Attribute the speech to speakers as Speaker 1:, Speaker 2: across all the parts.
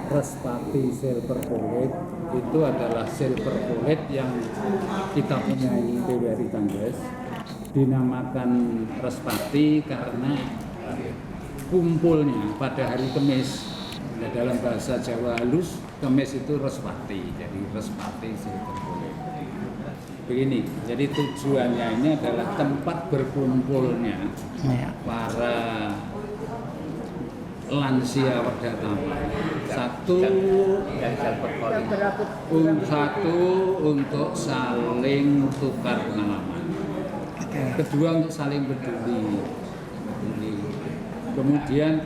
Speaker 1: Respati Silver Bullet itu adalah silver bullet yang kita punyai PWRI Tandes, dinamakan Respati karena kumpulnya pada hari Kamis. Nah, dalam bahasa Jawa halus, Kamis itu Respati, jadi Respati Silver Bullet. Begini, jadi tujuannya ini adalah tempat berkumpulnya para lansia Werdatama. Satu untuk saling tukar pengalaman. Kedua untuk saling peduli. Kemudian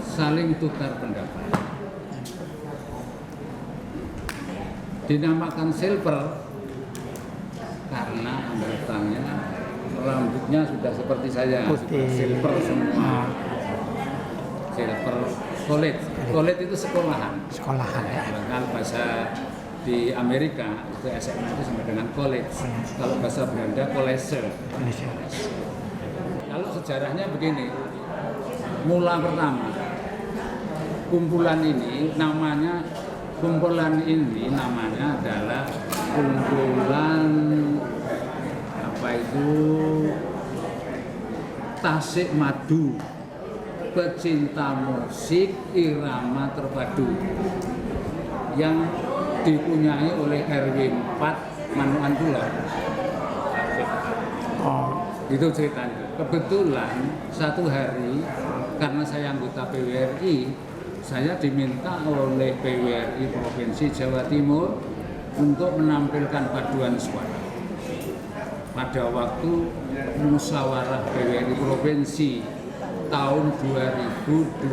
Speaker 1: saling tukar pendapat. Dinamakan silver karena anggotanya rambutnya sudah seperti saya, sudah silver semua. Silver college itu sekolahan ya. Kalau bahasa di Amerika itu SMA itu sama dengan college. Kalau bahasa Belanda college. Kalau sejarahnya begini, mula pertama kumpulan ini namanya adalah kumpulan Tasik Madu, pecinta musik irama terpadu yang dipunyai oleh RW 4 Manukan Kulon. Itu ceritanya. Kebetulan satu hari karena saya anggota PWRI, saya diminta oleh PWRI Provinsi Jawa Timur untuk menampilkan paduan suara. Pada waktu musyawarah PWRI Provinsi tahun 2012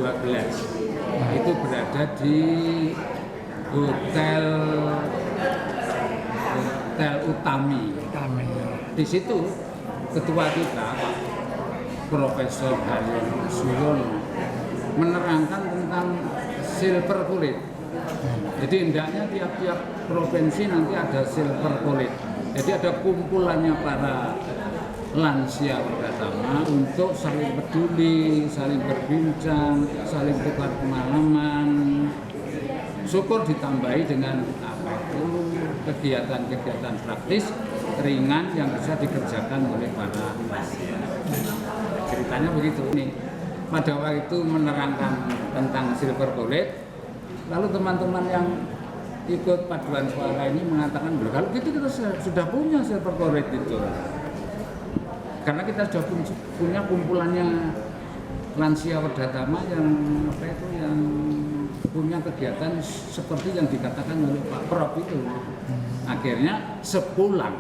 Speaker 1: itu berada di Hotel Utami. Di situ ketua kita Pak Profesor Haryono Suyono menerangkan tentang silver bullet. Jadi hendaknya tiap-tiap provinsi nanti ada silver bullet. Jadi ada kumpulannya para lansia Werdatama untuk saling peduli, saling berbincang, saling tukar pengalaman. Syukur ditambahi dengan kegiatan-kegiatan praktis ringan yang bisa dikerjakan oleh para lansia. Ceritanya begitu nih. Pada waktu itu menerangkan tentang silver bullet, lalu teman-teman yang ikut paduan suara ini mengatakan, kalau gitu kita sudah punya silver bullet itu. Karena kita sudah punya kumpulannya lansia Werdatama yang yang punya kegiatan seperti yang dikatakan oleh Pak Prof itu. Akhirnya sepulang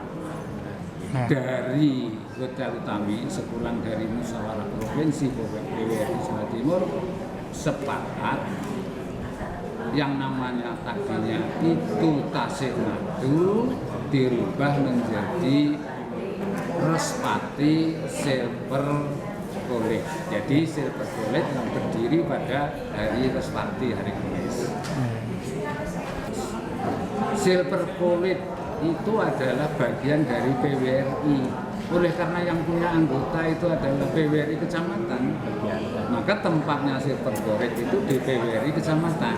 Speaker 1: dari Hotel Utami, sepulang dari musyawarah provinsi PWRI Jawa Timur, sepakat yang namanya tadinya itu Tasik Madu dirubah menjadi Respati Silver Bullet. Jadi silver bullet yang berdiri pada hari Respati, hari Kamis. Silver bullet itu adalah bagian dari PWRI. Oleh karena yang punya anggota itu adalah PWRI kecamatan, maka tempatnya silver bullet itu di PWRI kecamatan.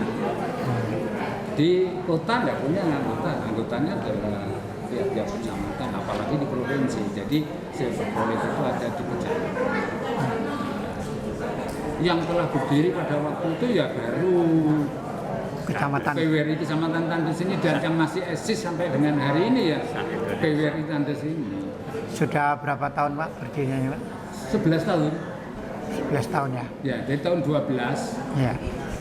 Speaker 1: Di kota tidak punya anggotanya adalah tiap-tiap kecamatan, apalagi di provinsi. Jadi silver bullet itu ada di kecamatan. Yang telah berdiri pada waktu itu ya baru
Speaker 2: kecamatan
Speaker 1: PWRI Kecamatan Tandes ini, dan yang masih eksis sampai dengan hari ini ya PWRI Tandes ini.
Speaker 2: Sudah berapa tahun Pak berdirinya Pak?
Speaker 1: 11 tahun.
Speaker 2: 11 tahun ya?
Speaker 1: Ya, dari tahun 12.
Speaker 2: Ya.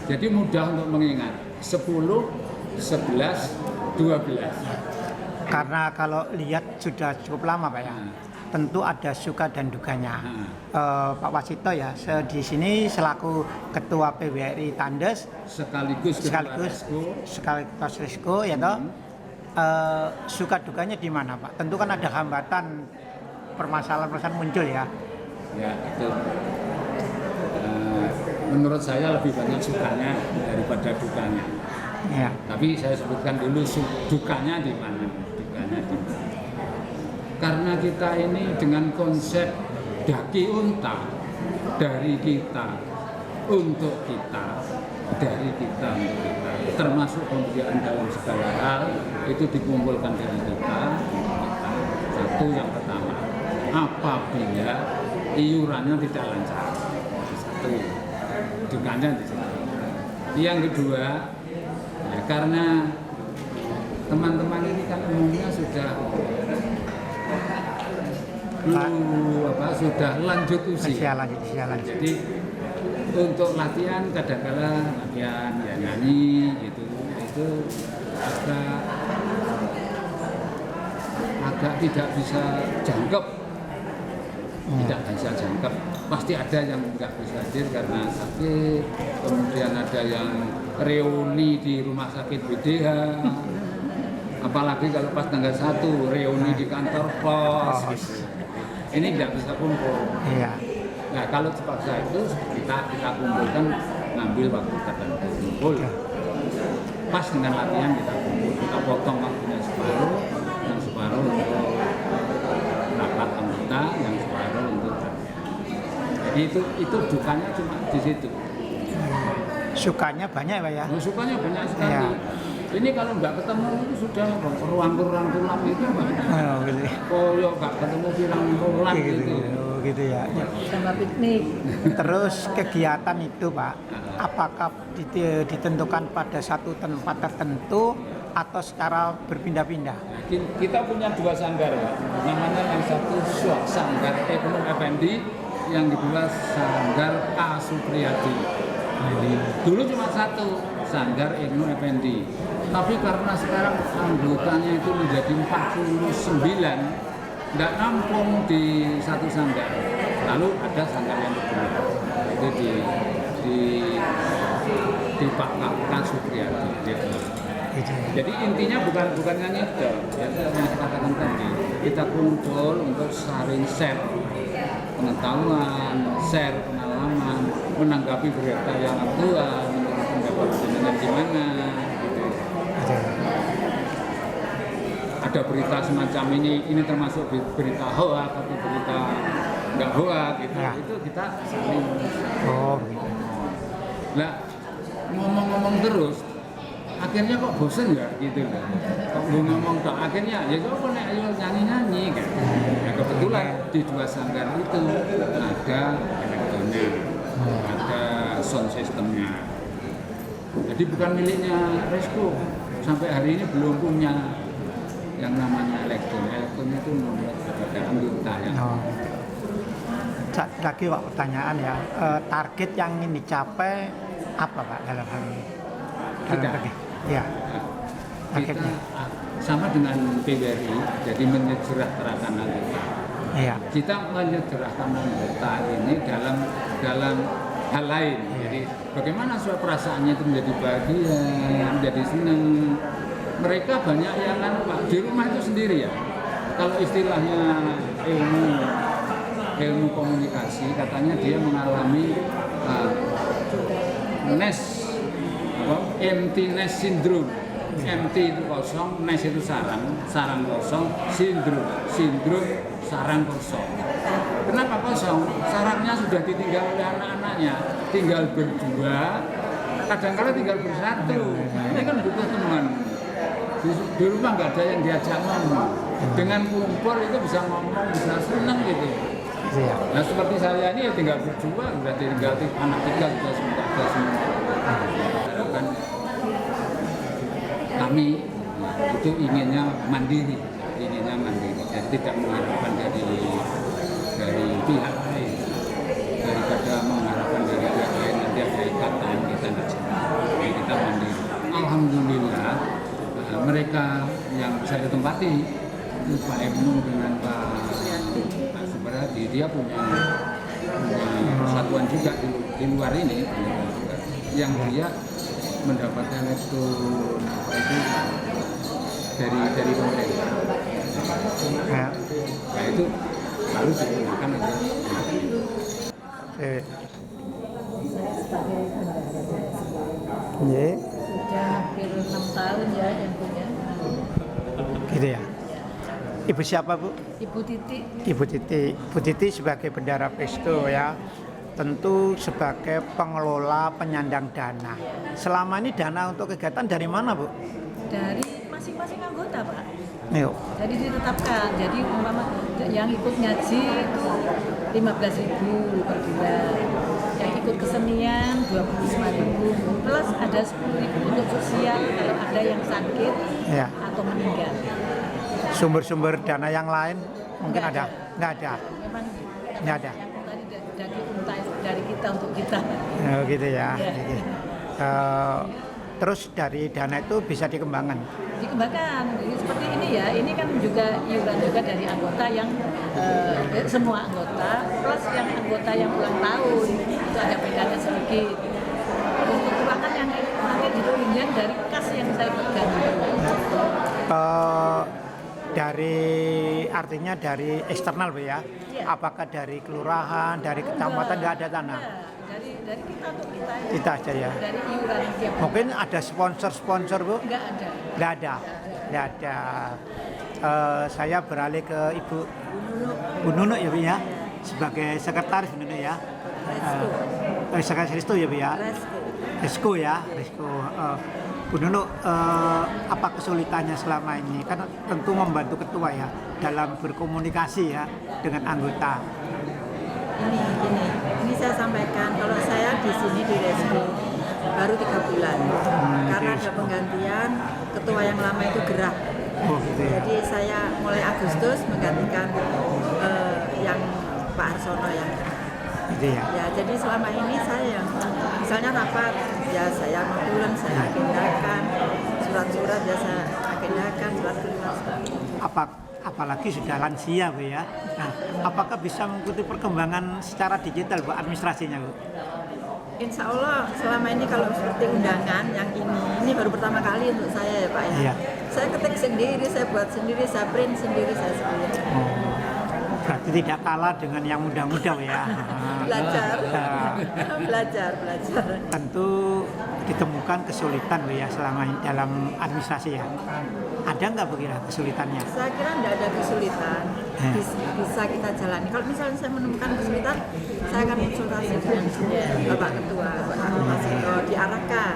Speaker 1: Jadi mudah untuk mengingat. 10, 11, 12.
Speaker 2: Karena kalau lihat sudah cukup lama Pak ya. Tentu ada suka dan dukanya. Pak Wasito ya, di sini selaku Ketua PWRI Tandes sekaligus Resko ya toh. Suka dukanya di mana Pak? Tentu kan ada hambatan, permasalahan muncul ya.
Speaker 1: Ya, itu. Menurut saya lebih banyak sukanya daripada dukanya.
Speaker 2: Ya.
Speaker 1: Tapi saya sebutkan dulu dukanya di mana. Karena kita ini dengan konsep daki unta, dari kita untuk kita, dari kita untuk kita, termasuk pembiayaan dalam segala hal itu dikumpulkan dari kita. Satu yang pertama, apabila iurannya tidak lancar, satu dukanya di situ. Yang kedua, ya karena teman-teman ini kan umumnya sudah sudah lanjut usia. Jadi untuk latihan kadang-kala latihan ya nyanyi gitu, itu agak tidak bisa jangkep, pasti ada yang nggak bisa hadir karena sakit, kemudian ada yang reuni di rumah sakit BDH, apalagi kalau pas tanggal 1 reuni di kantor pos gitu. Ini nggak bisa kumpul.
Speaker 2: Iya.
Speaker 1: Nah kalau terpaksa itu kita kumpulkan, ngambil waktu tertentu kumpul. Pas dengan latihan kita kumpul, kita potong waktunya separuh, yang separuh untuk rapat anggota, yang separuh untuk latihan. Jadi itu dukanya cuma di situ.
Speaker 2: Sukanya banyak Pak ya?
Speaker 1: Sukanya banyak sekali.
Speaker 2: Iya.
Speaker 1: Ini kalau nggak ketemu itu sudah ruang-ruang tulang itu banyak.
Speaker 2: Oh, gitu.
Speaker 1: Koyo nggak ketemu pirang-pirang gitu.
Speaker 2: Oh, gitu ya.
Speaker 3: Sama piknik.
Speaker 2: Terus kegiatan itu Pak, apakah ditentukan pada satu tempat tertentu atau secara berpindah-pindah?
Speaker 1: Kita punya 2 sanggar Pak. Namanya yang satu Sanggar Ekonomi Effendi, yang kedua Sanggar A. Supriyadi. Dulu cuma satu Sanggar Ibnu Effendi, tapi karena sekarang anggotanya itu menjadi 49, nggak nampung di satu sanggar. Lalu ada sanggar yang kedua, itu di Pak K. Supriyadi. Jadi intinya bukan nyanyi dong, yang saya katakan tadi, kita kumpul untuk saling share pengetahuan, share pengalaman, menanggapi berita yang aktual, menurut pendapat dengan gimana gitu. Ada berita semacam ini termasuk berita hoax atau berita nggak hoax gitu. Ya. Itu kita saling nah ngomong-ngomong terus akhirnya kok bosen ya gitu loh. Kok ngomong tok akhirnya ya coba nek ayo nyanyi-nyanyi kan. Nah, kebetulan di 2 sanggar itu ada elektronik, ada sound systemnya. Jadi bukan miliknya Resko. Sampai hari ini belum punya yang namanya elektronik. Elektronik itu membuat kepada anggota yang
Speaker 2: lagi Pak pertanyaan ya, target yang ingin dicapai apa Pak dalam hal ini? Ya.
Speaker 1: Kita sama dengan PWRI, jadi menyejahterakan anggota.
Speaker 2: Iya.
Speaker 1: Kita menyejahterakan anggota ini dalam hal lain. Jadi bagaimana perasaannya itu menjadi bahagia, menjadi senang. Mereka banyak yang Pak di rumah itu sendiri ya. Kalau istilahnya ilmu komunikasi, katanya dia mengalami emptiness syndrome. Empty itu kosong, nest itu sarang kosong, sindrom sarang kosong. Kenapa kosong? Sarangnya sudah ditinggal oleh anak-anaknya, tinggal berdua, kadang-kadang tinggal bersatu. Ini kan butuh teman. Di rumah nggak ada yang diajak ngomong. Dengan kumpul itu bisa ngomong, bisa senang gitu. Nah seperti saya ini ya tinggal berdua, udah tinggal anak 3 sudah ada semua. Kami itu inginnya mandiri, jadi tidak mengharapkan dari pihak lain, daripada mengharapkan dari pihak lain nanti ada ikatan kita nggak sempat, jadi kita mandiri. Alhamdulillah mereka yang saya tempati itu Pak Ibnu dengan Pak Supriyadi, dia punya persatuan juga di luar ini yang dia mendapatkan itu dari pemerintah. Nah itu harus digunakan untuk
Speaker 3: Saya sebagai bendahara sudah hampir 6 tahun ya yang punya.
Speaker 2: Gitu ya. Ibu siapa Bu?
Speaker 3: Ibu Titi.
Speaker 2: Ibu Titi sebagai bendahara Presto ya. tentu sebagai pengelola penyandang dana. Selama ini dana untuk kegiatan dari mana, Bu?
Speaker 3: Dari masing-masing anggota, Pak.
Speaker 2: Yuk.
Speaker 3: Jadi ditetapkan. Jadi umpama yang ikut ngaji itu 15.000 per bulan. Yang ikut kesenian 25.000. Plus ada 10.000 untuk sosial kalau ada yang sakit
Speaker 2: Ya.
Speaker 3: atau meninggal.
Speaker 2: Sumber-sumber dana yang lain mungkin
Speaker 3: Nggak
Speaker 2: ada? Nggak ada.
Speaker 3: Memang
Speaker 2: Nggak ada.
Speaker 3: yang tadi dari unta dari kita untuk kita.
Speaker 2: Oh, gitu ya.
Speaker 3: Ya.
Speaker 2: Gitu. Terus dari dana itu bisa dikembangkan.
Speaker 3: Dikembangkan. Jadi seperti ini ya, ini kan juga iuran juga dari anggota yang semua anggota plus yang anggota yang ulang tahun itu ada bedanya sedikit. Untuk keuangan yang nanti ditunjang dari kas yang saya pegang.
Speaker 2: Dari artinya dari eksternal, Bu ya.
Speaker 3: Iya.
Speaker 2: Apakah dari kelurahan, dari kecamatan nggak ada tanah?
Speaker 3: Dari kita untuk kita ya.
Speaker 2: Kita aja ya.
Speaker 3: Dari iuran tiap
Speaker 2: Mungkin ada sponsor-sponsor, Bu?
Speaker 3: nggak ada.
Speaker 2: Nggak ada. Nggak ada. Saya beralih ke Ibu Bu Nunuk ya, Bu ya. Sebagai sekretaris Bu Nunuk ya. Sekretaris Restu ya, Bu ya. Resko ya, Resko. Bu Nunuk, apa kesulitannya selama ini? Kan tentu membantu ketua ya dalam berkomunikasi ya dengan anggota.
Speaker 4: Ini saya sampaikan kalau saya di sini di Resko baru 3 bulan karena ada penggantian ketua yang lama itu gerah.
Speaker 2: Oh, gitu ya.
Speaker 4: Jadi saya mulai Agustus menggantikan yang Pak Arsono yang gerah.
Speaker 2: Gitu ya.
Speaker 4: Ya, jadi selama ini saya yang misalnya rapat ya saya notulen, saya agendakan, surat-surat ya saya agendakan, surat kelima.
Speaker 2: Apalagi sudah lansia, Bu ya. Nah, apakah bisa mengikuti perkembangan secara digital, Bu, administrasinya, Bu?
Speaker 4: Insya Allah selama ini kalau seperti undangan yang ini baru pertama kali untuk saya ya Pak ya.
Speaker 2: Iya.
Speaker 4: Saya ketik sendiri, saya buat sendiri, saya print sendiri, saya sendiri.
Speaker 2: Oh, berarti tidak kalah dengan yang muda-muda, Bu ya.
Speaker 4: Belajar,
Speaker 2: Nah,
Speaker 4: belajar.
Speaker 2: tentu ditemukan kesulitan, Bu ya, selama ini dalam administrasi ya. Ada nggak Bu kira kesulitannya?
Speaker 4: Saya kira tidak ada kesulitan, bisa kita jalani. Kalau misalnya saya menemukan kesulitan, saya akan konsultasi dengan Bapak Ketua, Pak Masito, diarahkan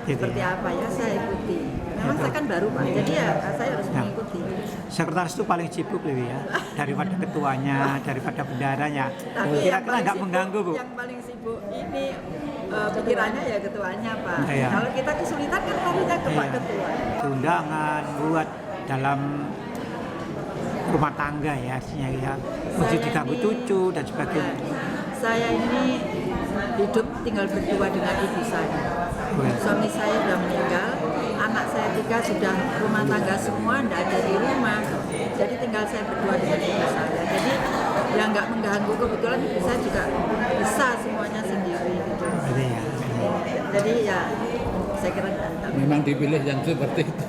Speaker 2: Gitu
Speaker 4: seperti
Speaker 2: ya.
Speaker 4: apa ya saya ikuti. Memang saya kan baru Pak, jadi ya saya harus mengikuti.
Speaker 2: Sekretaris itu paling sibuk, Bu ya, daripada ketuanya, daripada bendaranya.
Speaker 4: Tapi yang
Speaker 2: Kira-kira
Speaker 4: paling
Speaker 2: nggak
Speaker 4: sibuk-
Speaker 2: mengganggu, Bu?
Speaker 4: Yang paling sibuk ini pikirannya ya ketuanya Pak.
Speaker 2: Iya.
Speaker 4: Kalau kita kesulitan kan larinya ke Pak
Speaker 2: Iya.
Speaker 4: Ketua.
Speaker 2: Undangan buat dalam rumah tangga ya, artinya ya, mesti
Speaker 4: Saya
Speaker 2: diganggu
Speaker 4: ini-
Speaker 2: cucu dan sebagainya.
Speaker 4: Saya ini hidup tinggal berdua dengan ibu saya. Suami saya sudah meninggal, anak saya 3 sudah rumah tangga semua, tidak ada di rumah. Jadi tinggal saya berdua dengan ibu saya. Jadi ya nggak mengganggu, kebetulan ibu saya juga bisa semuanya sendiri gitu.
Speaker 2: Gitu ya.
Speaker 4: Jadi ya saya kira
Speaker 1: Memang dipilih yang seperti itu.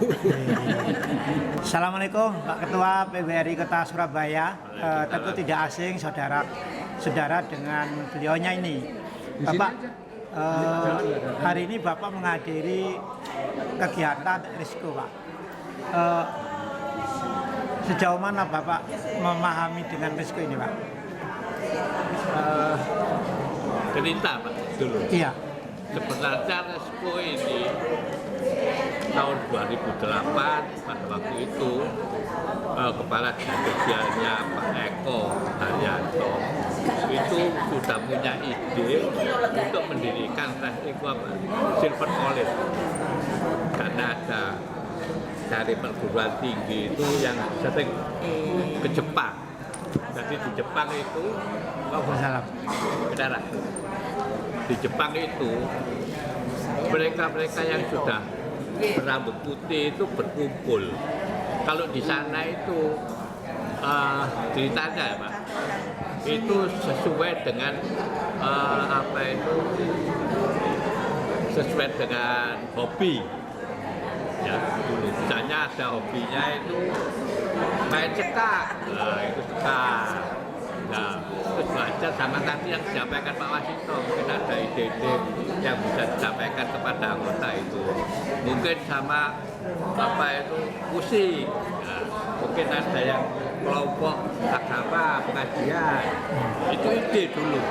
Speaker 2: Assalamualaikum Pak Ketua PBRI Kota Surabaya. Tentu tidak asing saudara dengan beliaunya ini. Bapak, hari ini Bapak menghadiri kegiatan Resko, Pak. Sejauh mana Bapak memahami dengan Resko ini, Pak?
Speaker 5: Cerita Pak dulu.
Speaker 2: Iya.
Speaker 5: Sebenarnya Resko ini tahun 2008 pada waktu itu kepala divisinya Pak Eko Haryanto itu sudah punya ide untuk mendirikan Resko Silver College karena ada dari perguruan tinggi itu yang sering ke Jepang. Jadi di Jepang itu
Speaker 2: Salam.
Speaker 5: saudara, di Jepang itu mereka yang sudah berambut putih itu berkumpul. Kalau di sana itu ceritanya ya Pak, itu sesuai dengan sesuai dengan hobi. Ya, dulu misalnya ada hobinya itu main cekak, nah itu cekak. Nah, terus belajar sama tadi yang disampaikan Pak Wasito, mungkin ada ide-ide yang bisa disampaikan kepada anggota itu. Mungkin sama apa itu musik, nah, mungkin ada yang kelompok agama, pengajian, itu ide dulu.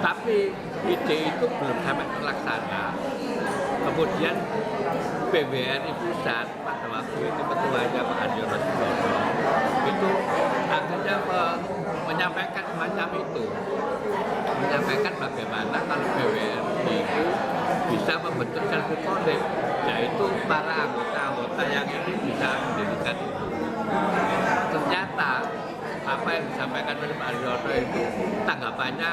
Speaker 5: Tapi ide itu belum sampai terlaksana. Kemudian PWRI pusat pada waktu itu ketuanya Pak Adi Rosdono itu akhirnya menyampaikan semacam itu, menyampaikan bagaimana kalau PWRI itu bisa membentuk selfie collect, yaitu para anggota-anggota yang ini bisa mendirikan itu. Ternyata apa yang disampaikan oleh Pak Adi Rosdono itu tanggapannya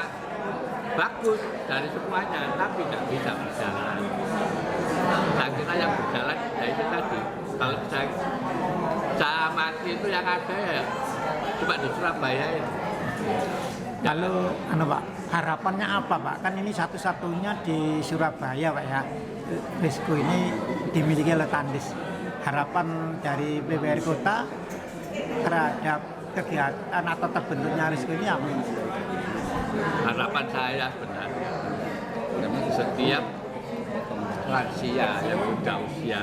Speaker 5: bagus dari semuanya, tapi tidak bisa berjalan. Saya kira yang berjalan ya itu tadi. Kalau saya amati itu yang ada ya cuma di Surabaya ini.
Speaker 2: Lalu, Pak, harapannya apa, Pak? Kan ini satu-satunya di Surabaya, Pak ya. Risco ini dimiliki oleh Tandis. Harapan dari PWRI Kota terhadap kegiatan atau terbentuknya Risco ini apa?
Speaker 5: Harapan saya sebenarnya setiap lansia yang sudah usia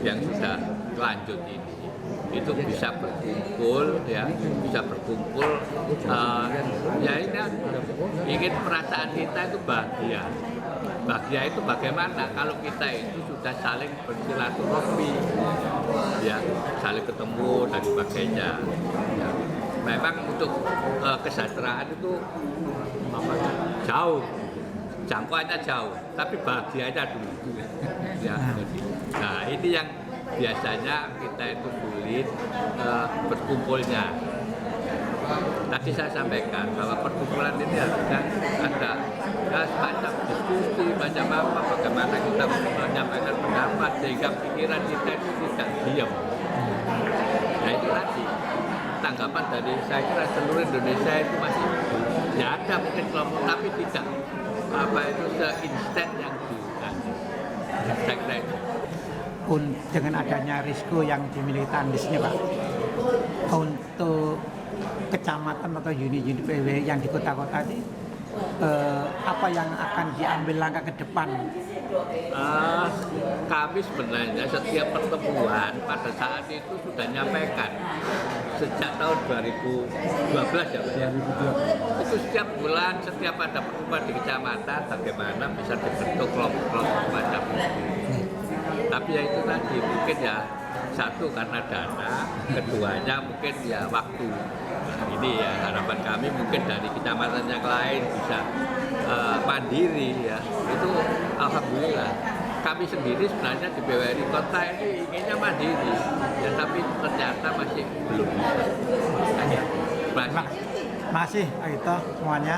Speaker 5: yang sudah lanjut ini itu bisa berkumpul ya, bisa berkumpul ya ini ingin perasaan kita itu bahagia. Bahagia itu bagaimana kalau kita itu sudah saling bersilaturahmi ya, saling ketemu dan sebagainya ya. Memang untuk kesejahteraan itu jauh, jangkauannya jauh, tapi bahagianya dulu. Ya, nah ini yang biasanya kita itu sulit berkumpulnya. Tadi saya sampaikan bahwa perkumpulan ini harusnya ada semacam diskusi, macam apa, bagaimana kita menyampaikan pendapat sehingga pikiran kita itu tidak diam. Nah itu tadi tanggapan dari saya kira seluruh Indonesia itu masih ya ada mungkin kelompok tapi tidak apa itu seinstan yang saya kira itu.
Speaker 2: Dengan adanya Risco yang dimiliki Tandis ini, Pak, untuk kecamatan atau unit-unit PW yang di kota-kota ini apa yang akan diambil langkah ke depan?
Speaker 5: Kami sebenarnya setiap pertemuan pada saat itu sudah nyampaikan sejak tahun 2012 ya Pak. Itu setiap bulan, setiap ada pertemuan di kecamatan bagaimana bisa dibentuk kelompok-kelompok macam itu. Tapi ya itu tadi mungkin ya satu karena dana, keduanya mungkin ya waktu. Nah, ini ya harapan kami mungkin dari kecamatan yang lain bisa mandiri ya. Itu alhamdulillah. Kami sendiri sebenarnya di PWRI Kota ini inginnya mandiri, ya tapi ternyata masih belum bisa. Makanya,
Speaker 2: Terima kasih Pak Ito semuanya.